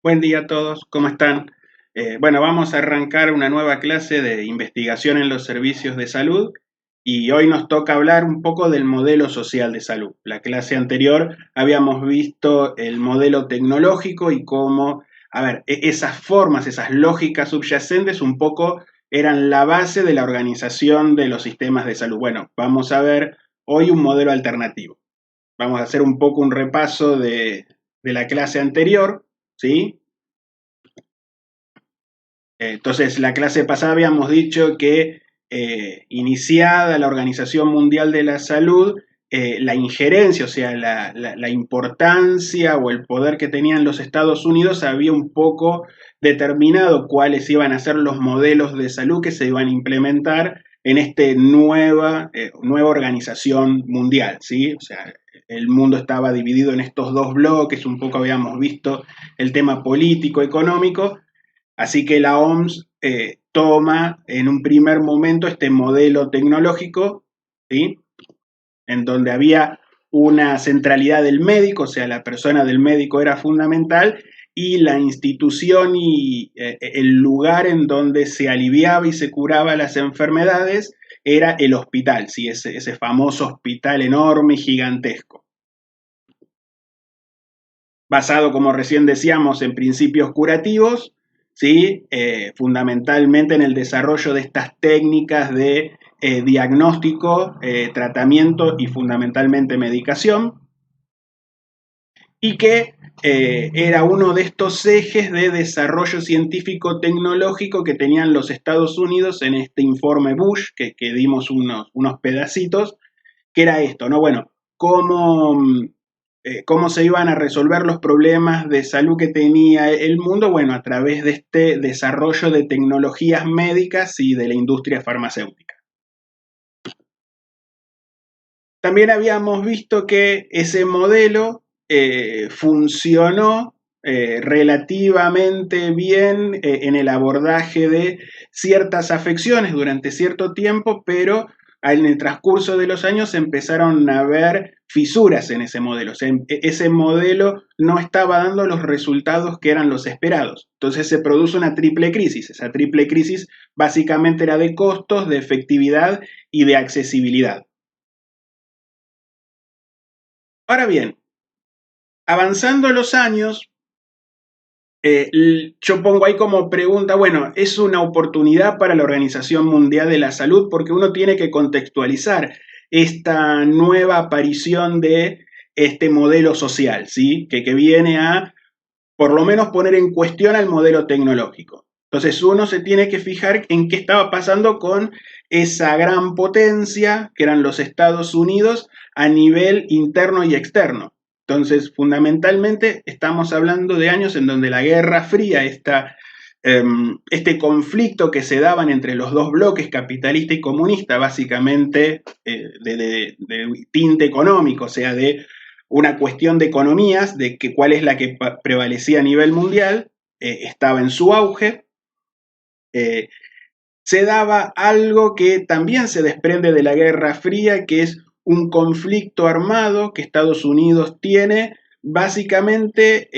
Buen día a todos, ¿cómo están? Bueno, vamos a arrancar una nueva clase de investigación en los servicios de salud y hoy nos toca hablar un poco del modelo social de salud. La clase anterior habíamos visto el modelo tecnológico y cómo, esas formas, esas lógicas subyacentes un poco eran la base de la organización de los sistemas de salud. Bueno, vamos a ver hoy un modelo alternativo. Vamos a hacer un poco un repaso de la clase anterior, ¿sí? Entonces, la clase pasada habíamos dicho que iniciada la Organización Mundial de la Salud, la injerencia, o sea, la importancia o el poder que tenían los Estados Unidos había un poco determinado cuáles iban a ser los modelos de salud que se iban a implementar en esta nueva organización mundial, ¿sí? O sea, el mundo estaba dividido en estos dos bloques, un poco habíamos visto el tema político, económico. Así que la OMS toma en un primer momento este modelo tecnológico, ¿sí? En donde había una centralidad del médico, o sea, la persona del médico era fundamental, y la institución y el lugar en donde se aliviaba y se curaba las enfermedades era el hospital, ¿sí? Ese famoso hospital enorme y gigantesco. Basado, como recién decíamos, en principios curativos, ¿sí? Fundamentalmente en el desarrollo de estas técnicas de diagnóstico, tratamiento y fundamentalmente medicación, y que era uno de estos ejes de desarrollo científico-tecnológico que tenían los Estados Unidos en este informe Bush, que dimos unos pedacitos, que era esto, ¿no? Bueno, cómo se iban a resolver los problemas de salud que tenía el mundo, bueno, a través de este desarrollo de tecnologías médicas y de la industria farmacéutica. También habíamos visto que ese modelo funcionó relativamente bien en el abordaje de ciertas afecciones durante cierto tiempo, pero en el transcurso de los años empezaron a haber fisuras en ese modelo. O sea, ese modelo no estaba dando los resultados que eran los esperados. Entonces se produce una triple crisis. Esa triple crisis básicamente era de costos, de efectividad y de accesibilidad. Ahora bien, avanzando los años, yo pongo ahí como pregunta, bueno, ¿es una oportunidad para la Organización Mundial de la Salud? Porque uno tiene que contextualizar esta nueva aparición de este modelo social, ¿sí? Que viene a, por lo menos, poner en cuestión al modelo tecnológico. Entonces uno se tiene que fijar en qué estaba pasando con esa gran potencia que eran los Estados Unidos a nivel interno y externo. Entonces, fundamentalmente, estamos hablando de años en donde la Guerra Fría, este conflicto que se daban entre los dos bloques, capitalista y comunista, básicamente de tinte económico, o sea, de una cuestión de economías, de que cuál es la que prevalecía a nivel mundial, estaba en su auge. Se daba algo que también se desprende de la Guerra Fría, que es un conflicto armado que Estados Unidos tiene básicamente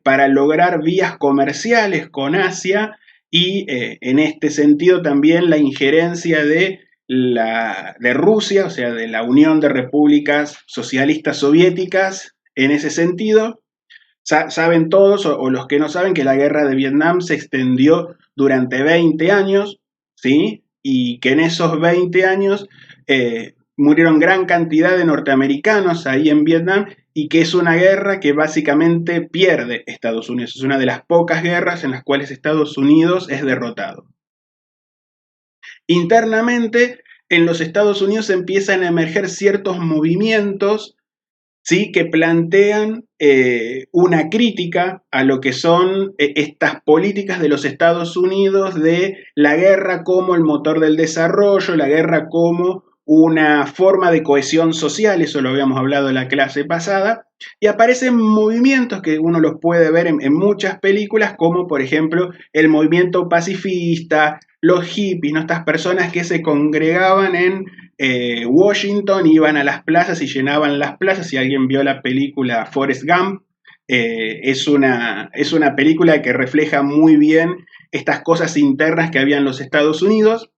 para lograr vías comerciales con Asia y en este sentido también la injerencia de Rusia, o sea, de la Unión de Repúblicas Socialistas Soviéticas en ese sentido. Saben todos, o los que no saben, que la guerra de Vietnam se extendió durante 20 años, ¿sí? Y que en esos 20 años murieron gran cantidad de norteamericanos ahí en Vietnam y que es una guerra que básicamente pierde Estados Unidos. Es una de las pocas guerras en las cuales Estados Unidos es derrotado. Internamente, en los Estados Unidos empiezan a emerger ciertos movimientos, ¿sí? Que plantean una crítica a lo que son estas políticas de los Estados Unidos de la guerra como el motor del desarrollo, la guerra como una forma de cohesión social, eso lo habíamos hablado en la clase pasada, y aparecen movimientos que uno los puede ver en muchas películas, como por ejemplo el movimiento pacifista, los hippies, ¿no? Estas personas que se congregaban en Washington, iban a las plazas y llenaban las plazas. Si alguien vio la película Forrest Gump, es una película que refleja muy bien estas cosas internas que había en los Estados Unidos.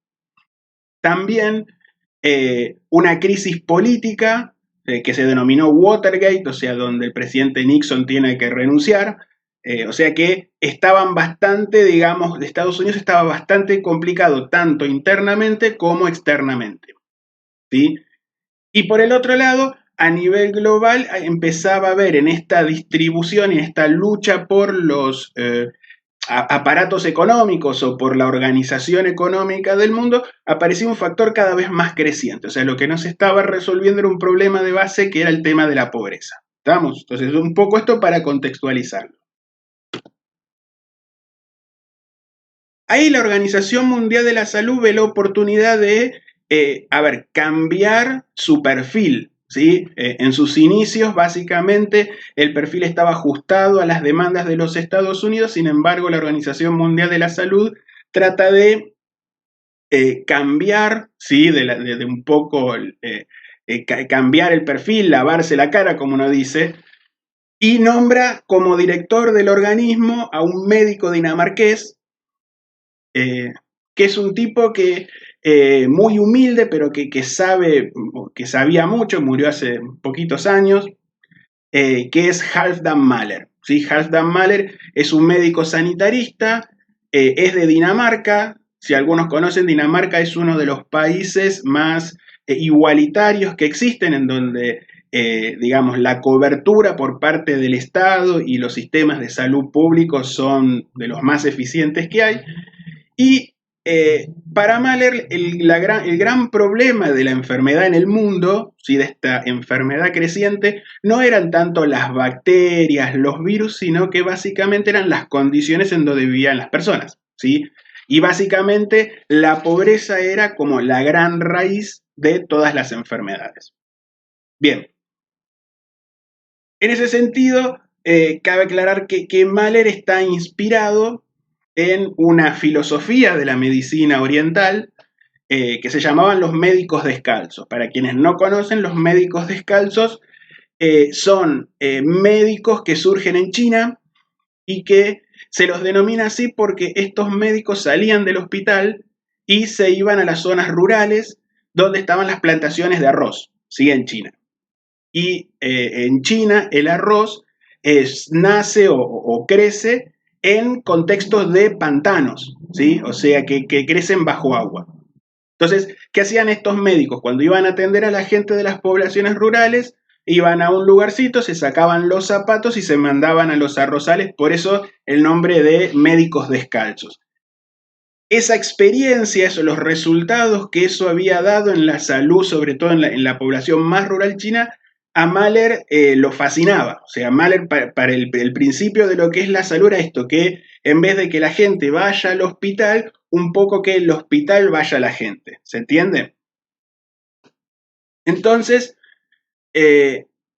También una crisis política que se denominó Watergate, o sea, donde el presidente Nixon tiene que renunciar. O sea que estaban bastante, digamos, Estados Unidos estaba bastante complicado tanto internamente como externamente, ¿sí? Y por el otro lado, a nivel global, empezaba a haber en esta distribución y en esta lucha por los aparatos económicos o por la organización económica del mundo, aparecía un factor cada vez más creciente. O sea, lo que no se estaba resolviendo era un problema de base que era el tema de la pobreza. ¿Estamos? Entonces, un poco esto para contextualizarlo. Ahí la Organización Mundial de la Salud ve la oportunidad de, cambiar su perfil, ¿sí? En sus inicios, básicamente, el perfil estaba ajustado a las demandas de los Estados Unidos, sin embargo, la Organización Mundial de la Salud trata de cambiar, ¿sí? De un poco, cambiar el perfil, lavarse la cara, como uno dice, y nombra como director del organismo a un médico dinamarqués, eh, que es un tipo que muy humilde, pero que sabía mucho, murió hace poquitos años, que es Halfdan Mahler. ¿Sí? Halfdan Mahler es un médico sanitarista, es de Dinamarca. Si algunos conocen, Dinamarca es uno de los países más igualitarios que existen, en donde, digamos, la cobertura por parte del Estado y los sistemas de salud públicos son de los más eficientes que hay. Y para Mahler, el gran problema de la enfermedad en el mundo, ¿sí? De esta enfermedad creciente, no eran tanto las bacterias, los virus, sino que básicamente eran las condiciones en donde vivían las personas, ¿sí? Y básicamente la pobreza era como la gran raíz de todas las enfermedades. Bien, en ese sentido, cabe aclarar que Mahler está inspirado en una filosofía de la medicina oriental que se llamaban los médicos descalzos. Para quienes no conocen, los médicos descalzos son médicos que surgen en China y que se los denomina así porque estos médicos salían del hospital y se iban a las zonas rurales donde estaban las plantaciones de arroz, ¿sí? En China. Y en China el arroz nace o crece en contextos de pantanos, ¿sí? O sea, que crecen bajo agua. Entonces, ¿qué hacían estos médicos? Cuando iban a atender a la gente de las poblaciones rurales, iban a un lugarcito, se sacaban los zapatos y se mandaban a los arrozales, por eso el nombre de médicos descalzos. Esa experiencia, los resultados que eso había dado en la salud, sobre todo en la población más rural china, a Mahler lo fascinaba. O sea, Mahler para el principio de lo que es la salud era esto, que en vez de que la gente vaya al hospital, un poco que el hospital vaya a la gente. ¿Se entiende? Entonces,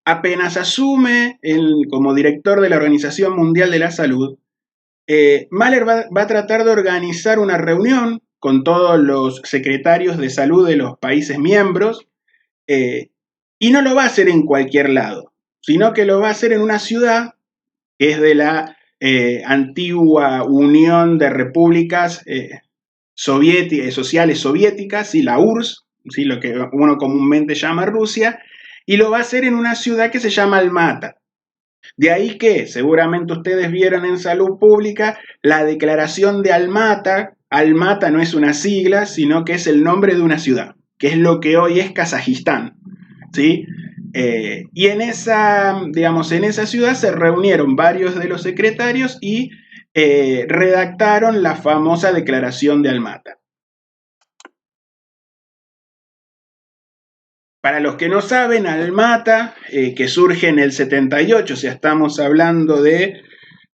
apenas asume como director de la Organización Mundial de la Salud, Mahler va a tratar de organizar una reunión con todos los secretarios de salud de los países miembros, y no lo va a hacer en cualquier lado, sino que lo va a hacer en una ciudad que es de la antigua Unión de Repúblicas Sociales Soviéticas, ¿sí? La URSS, ¿sí? Lo que uno comúnmente llama Rusia, y lo va a hacer en una ciudad que se llama Almata. De ahí que seguramente ustedes vieron en salud pública la declaración de Almata. Almata no es una sigla, sino que es el nombre de una ciudad, que es lo que hoy es Kazajistán, ¿sí? Y digamos, en esa ciudad se reunieron varios de los secretarios y redactaron la famosa declaración de Almata. Para los que no saben, Almata, que surge en el 78, o sea, estamos hablando de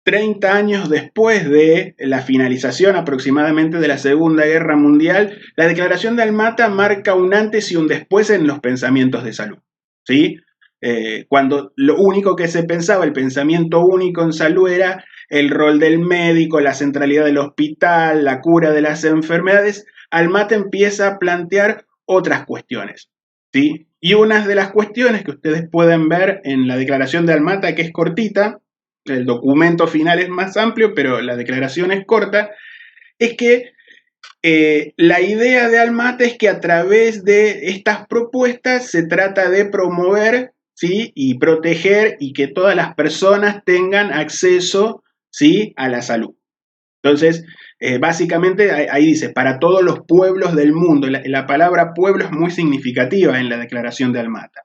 30 años después de la finalización aproximadamente de la Segunda Guerra Mundial, la declaración de Almata marca un antes y un después en los pensamientos de salud, ¿sí? Cuando lo único que se pensaba, el pensamiento único en salud era el rol del médico, la centralidad del hospital, la cura de las enfermedades, Almata empieza a plantear otras cuestiones, ¿sí? Y una de las cuestiones que ustedes pueden ver en la declaración de Almata, que es cortita, el documento final es más amplio, pero la declaración es corta, es que la idea de Almata es que a través de estas propuestas se trata de promover, ¿sí?, y proteger y que todas las personas tengan acceso, ¿sí?, a la salud. Entonces, básicamente ahí dice, para todos los pueblos del mundo. La palabra pueblo es muy significativa en la declaración de Almata.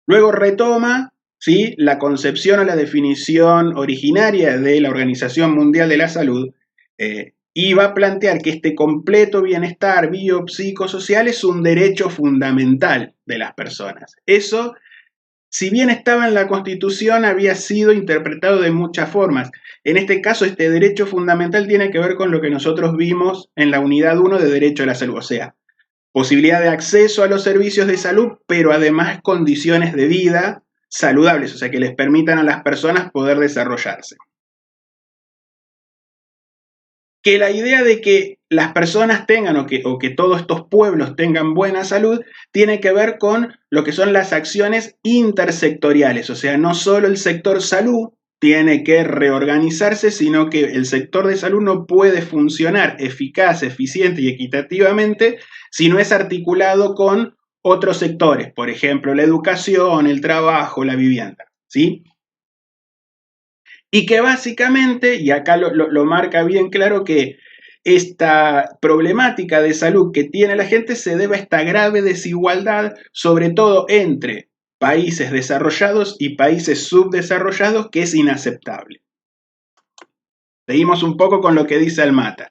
Luego retoma, ¿sí?, la concepción o la definición originaria de la Organización Mundial de la Salud, y va a plantear que este completo bienestar biopsicosocial es un derecho fundamental de las personas. Eso, si bien estaba en la Constitución, había sido interpretado de muchas formas. En este caso, este derecho fundamental tiene que ver con lo que nosotros vimos en la unidad 1 de derecho a la salud, o sea, posibilidad de acceso a los servicios de salud, pero además condiciones de vida saludables, o sea, que les permitan a las personas poder desarrollarse. Que la idea de que las personas tengan o que todos estos pueblos tengan buena salud tiene que ver con lo que son las acciones intersectoriales, o sea, no solo el sector salud tiene que reorganizarse, sino que el sector de salud no puede funcionar eficaz, eficiente y equitativamente si no es articulado con otros sectores, por ejemplo, la educación, el trabajo, la vivienda, ¿sí? Y que básicamente, y acá lo marca bien claro, que esta problemática de salud que tiene la gente se debe a esta grave desigualdad, sobre todo entre países desarrollados y países subdesarrollados, que es inaceptable. Seguimos un poco con lo que dice Almata.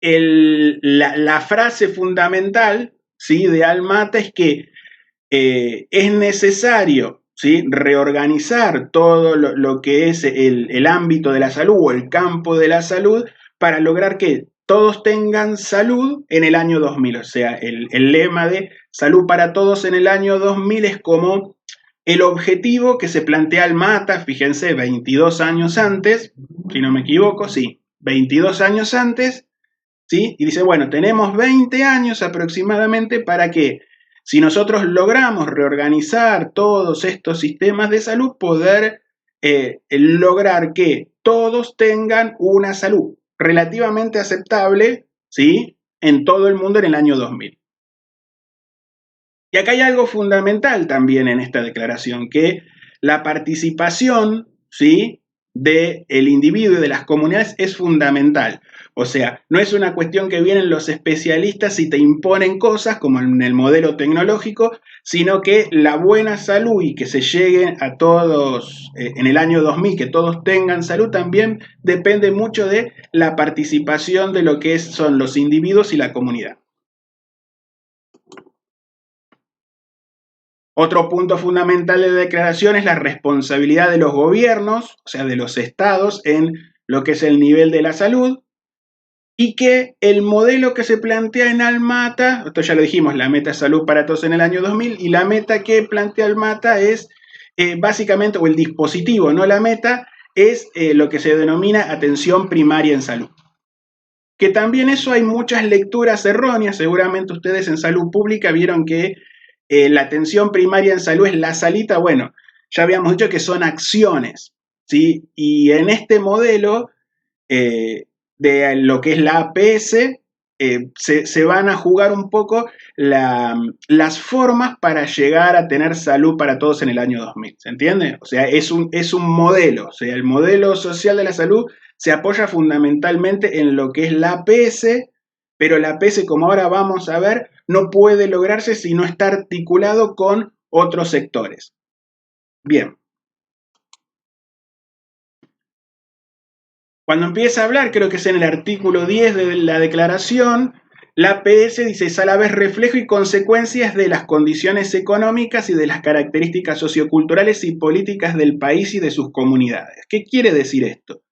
La frase fundamental, ¿sí?, de Almata es que es necesario, ¿sí?, reorganizar todo lo que es el ámbito de la salud o el campo de la salud para lograr que todos tengan salud en el año 2000. O sea, el lema de salud para todos en el año 2000 es como el objetivo que se plantea Almata, fíjense, 22 años antes, si no me equivoco, sí, 22 años antes, ¿sí? Y dice, bueno, tenemos 20 años aproximadamente para que, si nosotros logramos reorganizar todos estos sistemas de salud, poder lograr que todos tengan una salud relativamente aceptable, ¿sí?, en todo el mundo en el año 2000. Y acá hay algo fundamental también en esta declaración, que la participación, ¿sí?, del individuo y de las comunidades es fundamental. O sea, no es una cuestión que vienen los especialistas y te imponen cosas como en el modelo tecnológico, sino que la buena salud y que se llegue a todos en el año 2000, que todos tengan salud, también depende mucho de la participación de lo que son los individuos y la comunidad. Otro punto fundamental de la declaración es la responsabilidad de los gobiernos, o sea, de los estados, en lo que es el nivel de la salud, y que el modelo que se plantea en Almata, esto ya lo dijimos, la meta salud para todos en el año 2000, y la meta que plantea Almata es básicamente, o el dispositivo, no la meta, es lo que se denomina atención primaria en salud. Que también eso hay muchas lecturas erróneas, seguramente ustedes en salud pública vieron que la atención primaria en salud es la salita, bueno, ya habíamos dicho que son acciones, ¿sí? Y en este modelo de lo que es la APS, se van a jugar un poco las formas para llegar a tener salud para todos en el año 2000, ¿se entiende? O sea, es un modelo, o sea, el modelo social de la salud se apoya fundamentalmente en lo que es la APS, pero la APS, como ahora vamos a ver, no puede lograrse si no está articulado con otros sectores. Bien. Cuando empieza a hablar, creo que es en el artículo 10 de la declaración, la APS dice, es a la vez reflejo y consecuencias de las condiciones económicas y de las características socioculturales y políticas del país y de sus comunidades. ¿Qué quiere decir esto?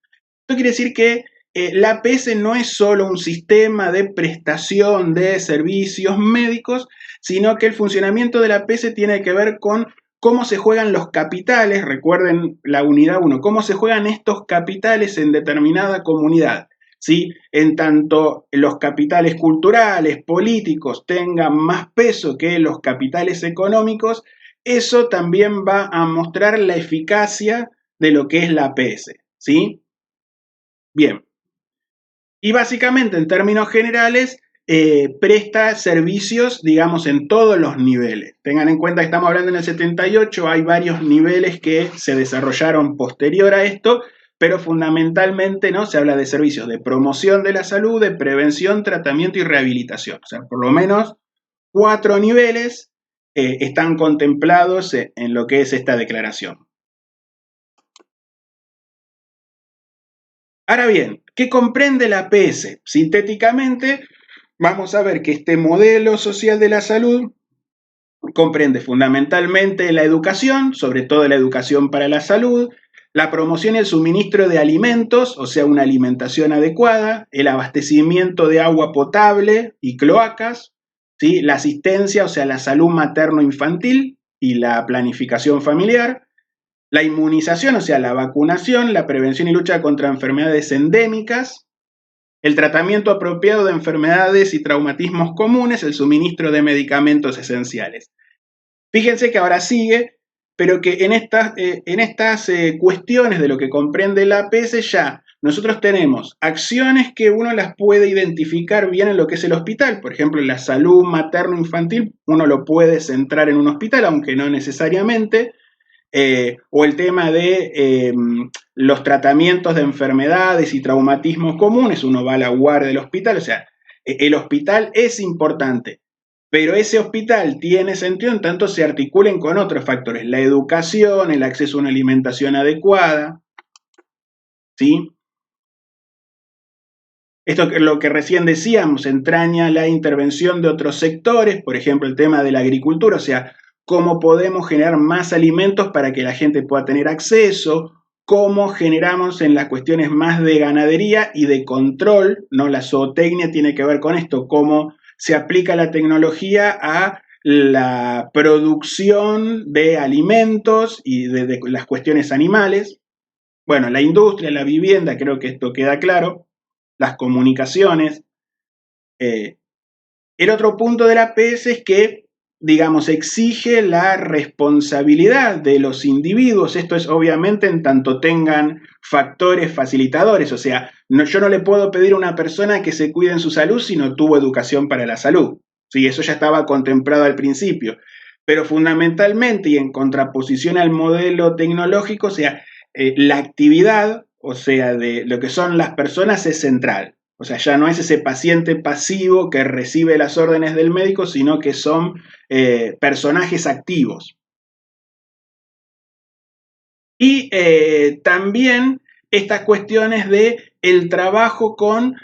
Esto quiere decir que la APS no es solo un sistema de prestación de servicios médicos, sino que el funcionamiento de la APS tiene que ver con cómo se juegan los capitales, recuerden la unidad 1, cómo se juegan estos capitales en determinada comunidad, ¿sí? En tanto los capitales culturales, políticos tengan más peso que los capitales económicos, eso también va a mostrar la eficacia de lo que es la APS, ¿sí? Bien. Y básicamente, en términos generales, presta servicios, digamos, en todos los niveles. Tengan en cuenta que estamos hablando en el 78, hay varios niveles que se desarrollaron posterior a esto, pero fundamentalmente, ¿no?, se habla de servicios de promoción de la salud, de prevención, tratamiento y rehabilitación. O sea, por lo menos 4 niveles están contemplados en lo que es esta declaración. Ahora bien, ¿qué comprende la APS? Sintéticamente, vamos a ver que este modelo social de la salud comprende fundamentalmente la educación, sobre todo la educación para la salud, la promoción y el suministro de alimentos, o sea, una alimentación adecuada, el abastecimiento de agua potable y cloacas, ¿sí?, la asistencia, o sea, la salud materno-infantil y la planificación familiar, la inmunización, o sea, la vacunación, la prevención y lucha contra enfermedades endémicas, el tratamiento apropiado de enfermedades y traumatismos comunes, el suministro de medicamentos esenciales. Fíjense que ahora sigue, pero que en estas cuestiones de lo que comprende la APS ya nosotros tenemos acciones que uno las puede identificar bien en lo que es el hospital. Por ejemplo, en la salud materno-infantil uno lo puede centrar en un hospital, aunque no necesariamente. O el tema de los tratamientos de enfermedades y traumatismos comunes, uno va a la guardia del hospital, o sea, el hospital es importante, pero ese hospital tiene sentido en tanto se articulen con otros factores, la educación, el acceso a una alimentación adecuada, ¿sí? Esto es lo que recién decíamos, entraña la intervención de otros sectores, por ejemplo, el tema de la agricultura, o sea, cómo podemos generar más alimentos para que la gente pueda tener acceso, cómo generamos en las cuestiones más de ganadería y de control, ¿no? La zootecnia tiene que ver con esto, cómo se aplica la tecnología a la producción de alimentos y de las cuestiones animales. Bueno, la industria, la vivienda, creo que esto queda claro, las comunicaciones. Eh, el otro punto de la PS es que, digamos, exige la responsabilidad de los individuos. Esto es obviamente en tanto tengan factores facilitadores. O sea, yo no le puedo pedir a una persona que se cuide en su salud si no tuvo educación para la salud. Sí, eso ya estaba contemplado al principio. Pero fundamentalmente y en contraposición al modelo tecnológico, o sea, la actividad, o sea, de lo que son las personas es central. O sea, ya no es ese paciente pasivo que recibe las órdenes del médico, sino que son personajes activos. Y también estas cuestiones de el trabajo con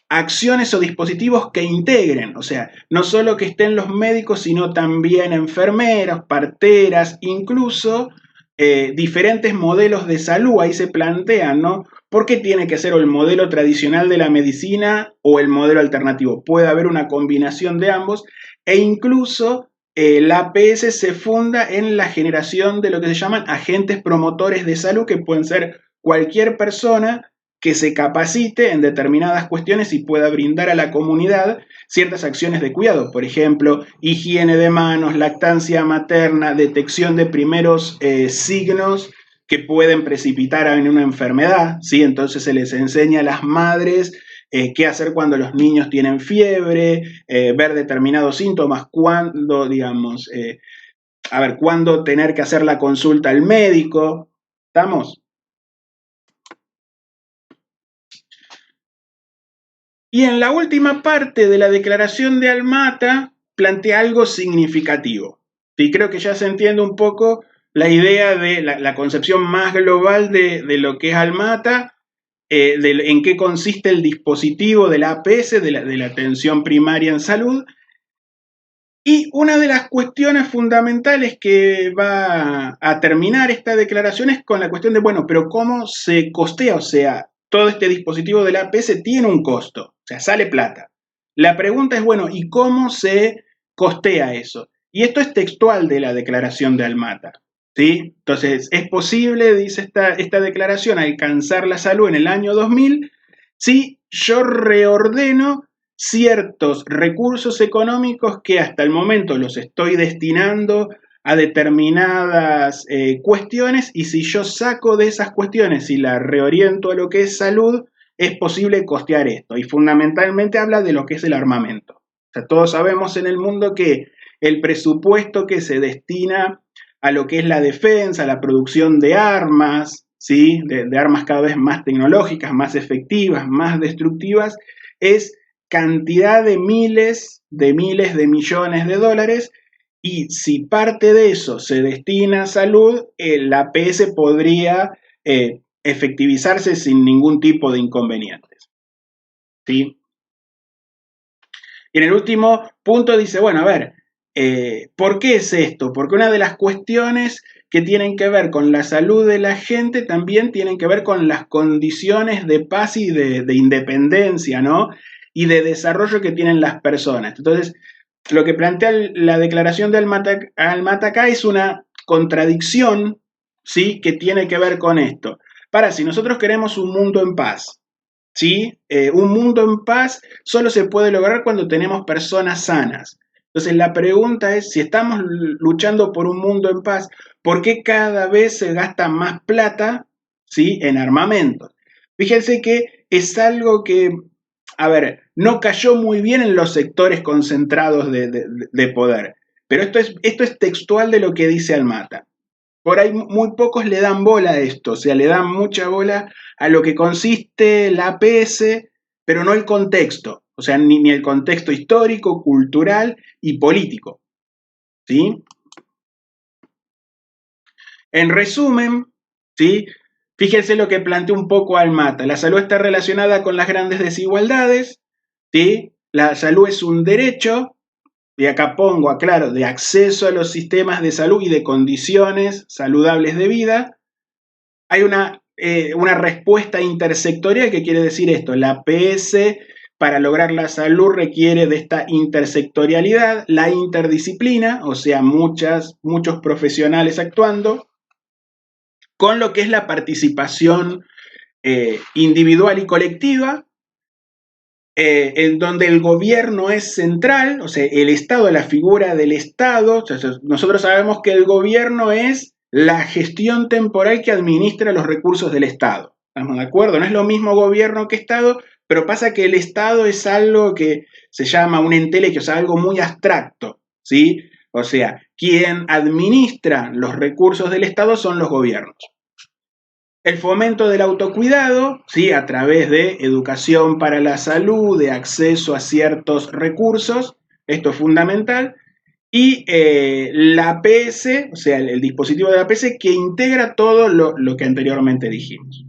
acciones o dispositivos que integren, o sea, no solo que estén los médicos, sino también enfermeras, parteras, incluso diferentes modelos de salud. Ahí se plantean, ¿no? ¿Por qué tiene que ser el modelo tradicional de la medicina o el modelo alternativo? Puede haber una combinación de ambos e incluso la APS se funda en la generación de lo que se llaman agentes promotores de salud, que pueden ser cualquier persona que se capacite en determinadas cuestiones y pueda brindar a la comunidad ciertas acciones de cuidado, por ejemplo, higiene de manos, lactancia materna, detección de primeros signos que pueden precipitar en una enfermedad, ¿sí? Entonces se les enseña a las madres qué hacer cuando los niños tienen fiebre, ver determinados síntomas, cuándo, digamos, cuándo tener que hacer la consulta al médico. ¿Estamos? Y en la última parte de la declaración de Almata plantea algo significativo. Y creo que ya se entiende un poco la idea de la concepción más global de lo que es Almata, en qué consiste el dispositivo de la APS, de la atención primaria en salud. Y una de las cuestiones fundamentales que va a terminar esta declaración es con la cuestión de, bueno, pero ¿cómo se costea? O sea, todo este dispositivo de la APS tiene un costo, o sea, sale plata. La pregunta es, bueno, ¿y cómo se costea eso? Y esto es textual de la declaración de Almata, ¿sí? Entonces, es posible, dice esta declaración, alcanzar la salud en el año 2000 si yo reordeno ciertos recursos económicos que hasta el momento los estoy destinando a determinadas cuestiones, y si yo saco de esas cuestiones y la reoriento a lo que es salud, es posible costear esto. Y fundamentalmente habla de lo que es el armamento. O sea, todos sabemos en el mundo que el presupuesto que se destina a lo que es la defensa, la producción de armas, ¿sí? de armas cada vez más tecnológicas, más efectivas, más destructivas, es cantidad de miles de millones de dólares, y si parte de eso se destina a salud, la APS podría efectivizarse sin ningún tipo de inconvenientes. ¿Sí? Y en el último punto dice, bueno, a ver, ¿por qué es esto? Porque una de las cuestiones que tienen que ver con la salud de la gente también tienen que ver con las condiciones de paz y de independencia, ¿no? Y de desarrollo que tienen las personas. Entonces, lo que plantea la declaración de Almata acá es una contradicción, ¿sí? Que tiene que ver con esto. Si nosotros queremos un mundo en paz, ¿sí? Un mundo en paz solo se puede lograr cuando tenemos personas sanas. Entonces la pregunta es, si estamos luchando por un mundo en paz, ¿por qué cada vez se gasta más plata, ¿sí? En armamento? Fíjense que es algo que, a ver, no cayó muy bien en los sectores concentrados de poder, pero esto es textual de lo que dice Almata. Por ahí muy pocos le dan bola a esto, o sea, le dan mucha bola a lo que consiste la APS, pero no el contexto, o sea, ni el contexto histórico, cultural y político, ¿sí? En resumen, ¿sí? Fíjense lo que plantea un poco Almata. La salud está relacionada con las grandes desigualdades, ¿sí? La salud es un derecho, y acá pongo, aclaro, de acceso a los sistemas de salud y de condiciones saludables de vida. Hay una respuesta intersectorial. ¿Que quiere decir esto? La PS, para lograr la salud, requiere de esta intersectorialidad, la interdisciplina, o sea, muchos profesionales actuando, con lo que es la participación individual y colectiva, en donde el gobierno es central, o sea, el Estado, la figura del Estado. O sea, nosotros sabemos que el gobierno es la gestión temporal que administra los recursos del Estado. ¿Estamos de acuerdo? No es lo mismo gobierno que Estado, pero pasa que el Estado es algo que se llama un entelequio, o sea, algo muy abstracto, ¿sí? O sea, quien administra los recursos del Estado son los gobiernos. El fomento del autocuidado, ¿sí? A través de educación para la salud, de acceso a ciertos recursos, esto es fundamental. Y la APS, o sea, el dispositivo de la APS, que integra todo lo que anteriormente dijimos.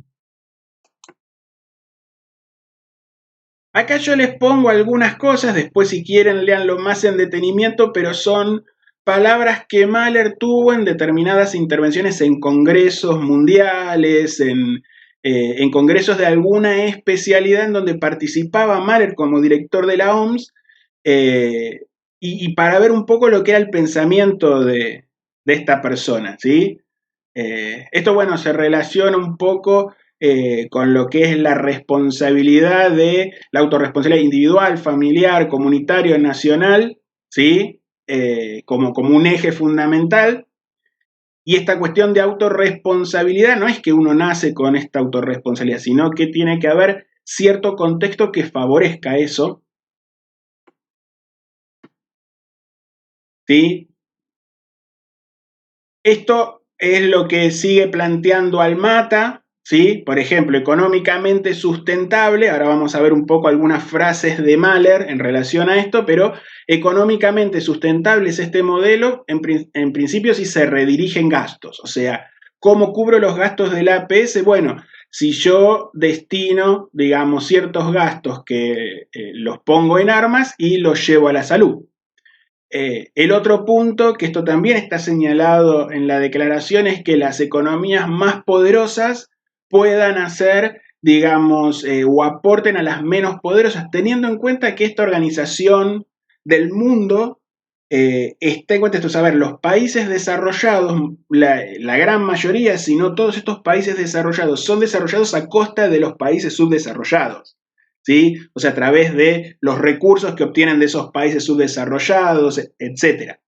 Acá yo les pongo algunas cosas, después si quieren leanlo más en detenimiento, pero son palabras que Mahler tuvo en determinadas intervenciones en congresos mundiales, en congresos de alguna especialidad en donde participaba Mahler como director de la OMS, y para ver un poco lo que era el pensamiento de esta persona, ¿sí? Esto, bueno, se relaciona un poco con lo que es la responsabilidad de la autorresponsabilidad individual, familiar, comunitario, nacional, ¿sí? Como un eje fundamental. Y esta cuestión de autorresponsabilidad no es que uno nace con esta autorresponsabilidad, sino que tiene que haber cierto contexto que favorezca eso, ¿sí? Esto es lo que sigue planteando Almata, ¿sí? Por ejemplo, económicamente sustentable. Ahora vamos a ver un poco algunas frases de Mahler en relación a esto, pero económicamente sustentable es este modelo, en principio, si se redirigen gastos. O sea, ¿cómo cubro los gastos del APS? Bueno, si yo destino, digamos, ciertos gastos que los pongo en armas y los llevo a la salud. El otro punto, que esto también está señalado en la declaración, es que las economías más poderosas puedan hacer, digamos, o aporten a las menos poderosas, teniendo en cuenta que esta organización del mundo está en cuenta esto. A ver, los países desarrollados, la gran mayoría, si no todos estos países desarrollados, son desarrollados a costa de los países subdesarrollados. ¿Sí? O sea, a través de los recursos que obtienen de esos países subdesarrollados, etc.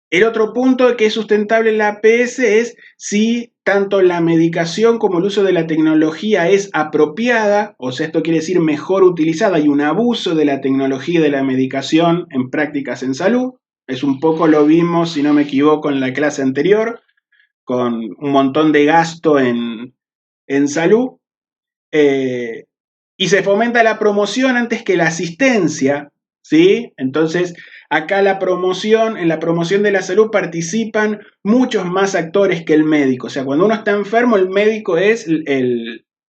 El otro punto que es sustentable en la APS es si tanto la medicación como el uso de la tecnología es apropiada, o sea, esto quiere decir mejor utilizada, y un abuso de la tecnología y de la medicación en prácticas en salud. Es un poco lo vimos, si no me equivoco, en la clase anterior, con un montón de gasto en salud. Y se fomenta la promoción antes que la asistencia, ¿sí? Entonces, acá en la promoción de la salud participan muchos más actores que el médico. O sea, cuando uno está enfermo, el médico es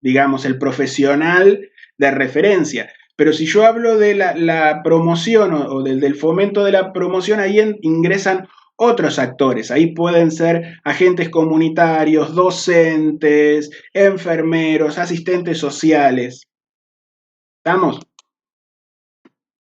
digamos, el profesional de referencia. Pero si yo hablo de la promoción o del fomento de la promoción, ahí ingresan otros actores. Ahí pueden ser agentes comunitarios, docentes, enfermeros, asistentes sociales. ¿Estamos?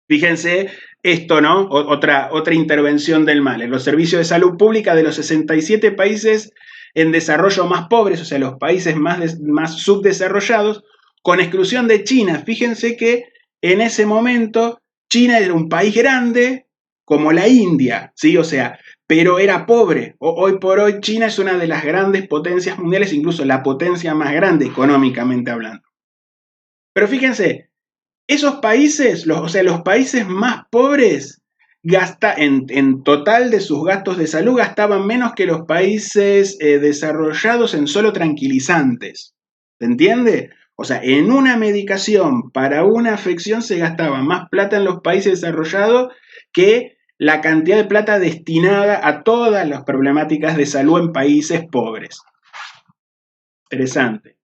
Fíjense esto, ¿no? Otra intervención del mal. En los servicios de salud pública de los 67 países en desarrollo más pobres, o sea, los países más subdesarrollados, con exclusión de China. Fíjense que en ese momento China era un país grande como la India, ¿sí? O sea, pero era pobre. Hoy por hoy China es una de las grandes potencias mundiales, incluso la potencia más grande económicamente hablando. Pero fíjense, esos países, o sea, los países más pobres, en total de sus gastos de salud gastaban menos que los países desarrollados en solo tranquilizantes. ¿Se entiende? O sea, en una medicación para una afección se gastaba más plata en los países desarrollados que la cantidad de plata destinada a todas las problemáticas de salud en países pobres. Interesante.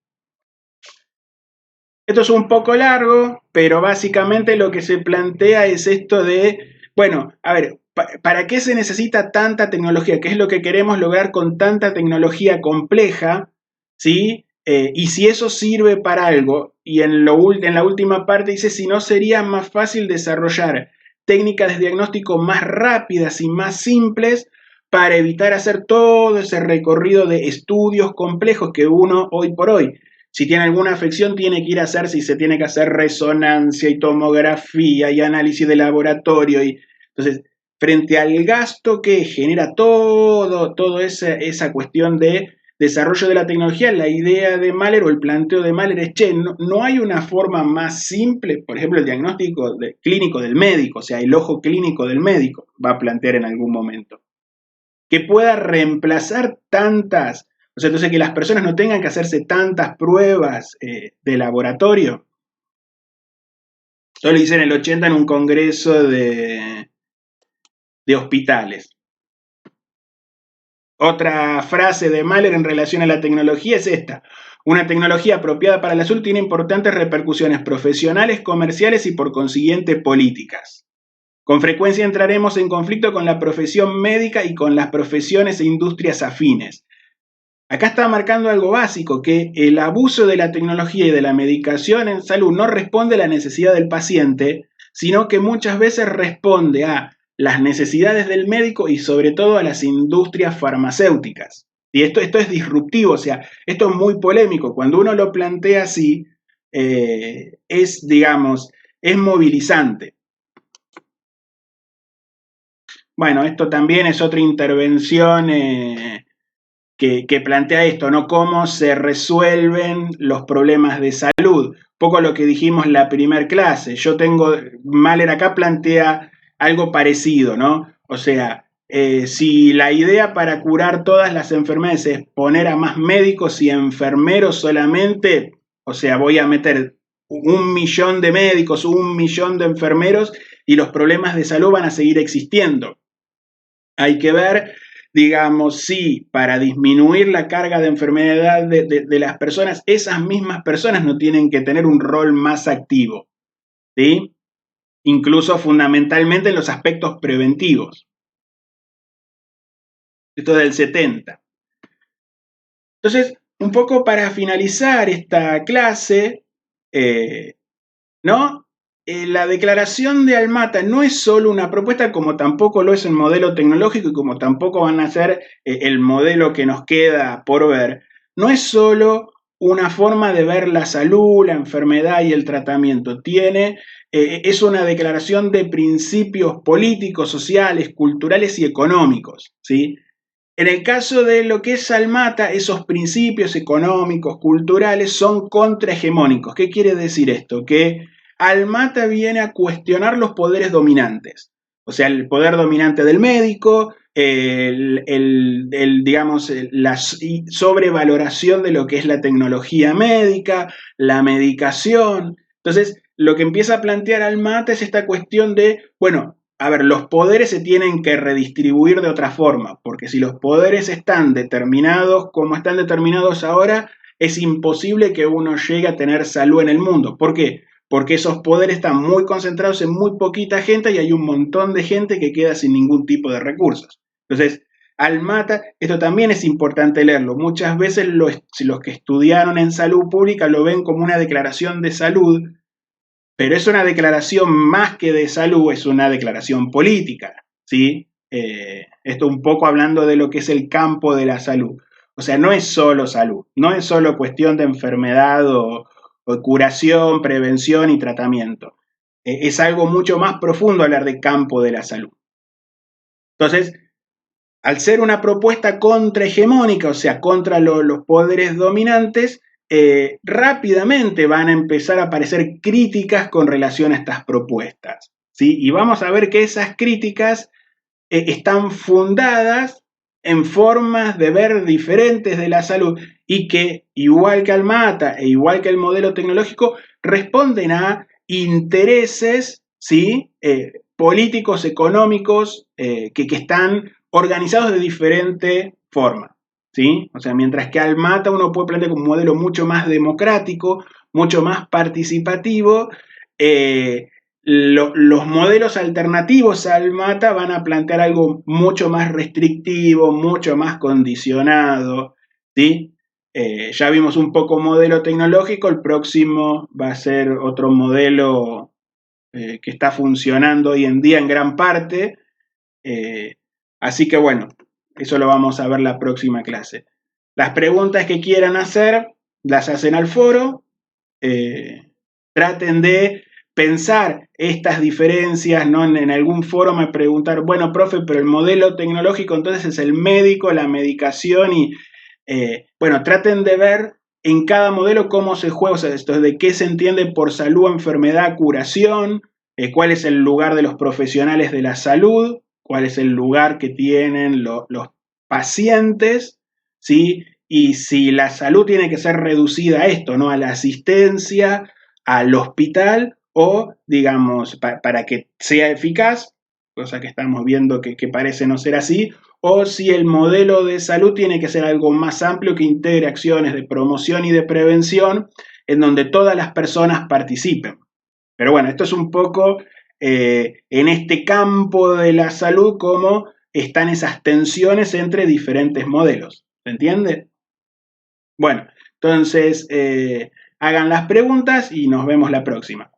Esto es un poco largo, pero básicamente lo que se plantea es esto de, bueno, a ver, ¿para qué se necesita tanta tecnología? ¿Qué es lo que queremos lograr con tanta tecnología compleja? ¿Sí? Y si eso sirve para algo, y en la última parte dice, si no sería más fácil desarrollar técnicas de diagnóstico más rápidas y más simples para evitar hacer todo ese recorrido de estudios complejos que uno hoy por hoy si tiene alguna afección, tiene que ir a hacer, si se tiene que hacer resonancia y tomografía y análisis de laboratorio. Entonces, frente al gasto que genera toda esa cuestión de desarrollo de la tecnología, la idea de Mahler o el planteo de Mahler es, che, no hay una forma más simple, por ejemplo, el diagnóstico clínico del médico, o sea, el ojo clínico del médico, va a plantear en algún momento, que pueda reemplazar tantas o sea, entonces que las personas no tengan que hacerse tantas pruebas de laboratorio. Esto lo hice en el 80 en un congreso de hospitales. Otra frase de Mahler en relación a la tecnología es esta. Una tecnología apropiada para la salud tiene importantes repercusiones profesionales, comerciales y por consiguiente políticas. Con frecuencia entraremos en conflicto con la profesión médica y con las profesiones e industrias afines. Acá está marcando algo básico, que el abuso de la tecnología y de la medicación en salud no responde a la necesidad del paciente, sino que muchas veces responde a las necesidades del médico y sobre todo a las industrias farmacéuticas. Y esto es disruptivo, o sea, esto es muy polémico. Cuando uno lo plantea así, digamos, es movilizante. Bueno, esto también es otra intervención que plantea esto, ¿no? Cómo se resuelven los problemas de salud. Poco lo que dijimos en la primer clase. Mahler acá plantea algo parecido, ¿no? O sea, si la idea para curar todas las enfermedades es poner a más médicos y enfermeros solamente, o sea, voy a meter 1.000.000 de médicos, 1.000.000 de enfermeros y los problemas de salud van a seguir existiendo. Hay que ver, digamos, si para disminuir la carga de enfermedad de las personas, esas mismas personas no tienen que tener un rol más activo, ¿sí? Incluso fundamentalmente en los aspectos preventivos. Esto es del 70. Entonces, un poco para finalizar esta clase, ¿no? La declaración de Almata no es solo una propuesta, como tampoco lo es el modelo tecnológico y como tampoco van a ser el modelo que nos queda por ver. No es solo una forma de ver la salud, la enfermedad y el tratamiento. Tiene es una declaración de principios políticos, sociales, culturales y económicos, ¿sí? En el caso de lo que es Salmata, esos principios económicos, culturales, son contrahegemónicos. ¿Qué quiere decir esto? Que Almata viene a cuestionar los poderes dominantes. O sea, el poder dominante del médico, digamos, la sobrevaloración de lo que es la tecnología médica, la medicación. Entonces, lo que empieza a plantear Almata es esta cuestión de, bueno, a ver, los poderes se tienen que redistribuir de otra forma, porque si los poderes están determinados como están determinados ahora, es imposible que uno llegue a tener salud en el mundo. ¿Por qué? Porque esos poderes están muy concentrados en muy poquita gente y hay un montón de gente que queda sin ningún tipo de recursos. Entonces, Almata, esto también es importante leerlo. Muchas veces los que estudiaron en salud pública lo ven como una declaración de salud, pero es una declaración más que de salud, es una declaración política, ¿sí? Esto un poco hablando de lo que es el campo de la salud. O sea, no es solo salud, no es solo cuestión de enfermedad o curación, prevención y tratamiento. Es algo mucho más profundo hablar de campo de la salud. Entonces, al ser una propuesta contrahegemónica, o sea, contra los poderes dominantes, rápidamente van a empezar a aparecer críticas con relación a estas propuestas, ¿sí? Y vamos a ver que esas críticas están fundadas en formas de ver diferentes de la salud y que, igual que Almata e igual que el modelo tecnológico, responden a intereses, ¿sí? Políticos, económicos, que están organizados de diferente forma, ¿sí? O sea, mientras que Almata uno puede plantear como un modelo mucho más democrático, mucho más participativo, los modelos alternativos al Almata van a plantear algo mucho más restrictivo, mucho más condicionado, ¿sí? Ya vimos un poco modelo tecnológico, el próximo va a ser otro modelo que está funcionando hoy en día en gran parte. Así que bueno, eso lo vamos a ver la próxima clase. Las preguntas que quieran hacer, las hacen al foro. Traten de pensar estas diferencias, ¿no? En algún foro me preguntar, bueno, profe, pero el modelo tecnológico entonces es el médico, la medicación y, bueno, traten de ver en cada modelo cómo se juega, o sea, esto de qué se entiende por salud, enfermedad, curación, cuál es el lugar de los profesionales de la salud, cuál es el lugar que tienen los pacientes, ¿sí? Y si la salud tiene que ser reducida a esto, ¿no? A la asistencia, al hospital, o, digamos, para que sea eficaz, cosa que estamos viendo que parece no ser así, o si el modelo de salud tiene que ser algo más amplio que integre acciones de promoción y de prevención en donde todas las personas participen. Pero bueno, esto es un poco en este campo de la salud, cómo están esas tensiones entre diferentes modelos. ¿Se entiende? Bueno, entonces hagan las preguntas y nos vemos la próxima.